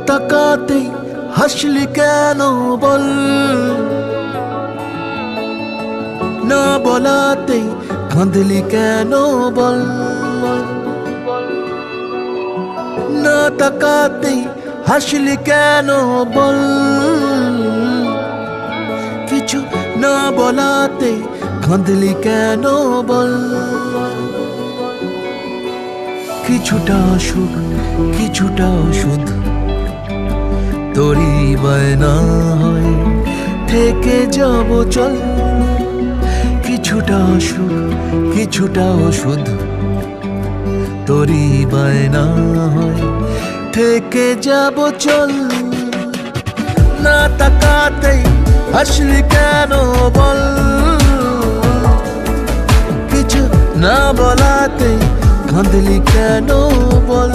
তাকাতেই হাসলি কেন বল, না বলাতেই কাঁদলি কেন বল, না তাকাতেই হাসলি কেন বল, কিছু না বলাতে কাঁদলি কেন বল। কিছুটা সুখ কিছুটা ওষুধ তোরই বায়না হয় থেকে যাব চল, কিছুটা সুখ কিছুটা ওষুধ তোরই বায়না হয় থেকে যাব চল। না তাকাতেই হাসলি কেন বল, কিছু না বলাতে কাঁদলি কেন বল।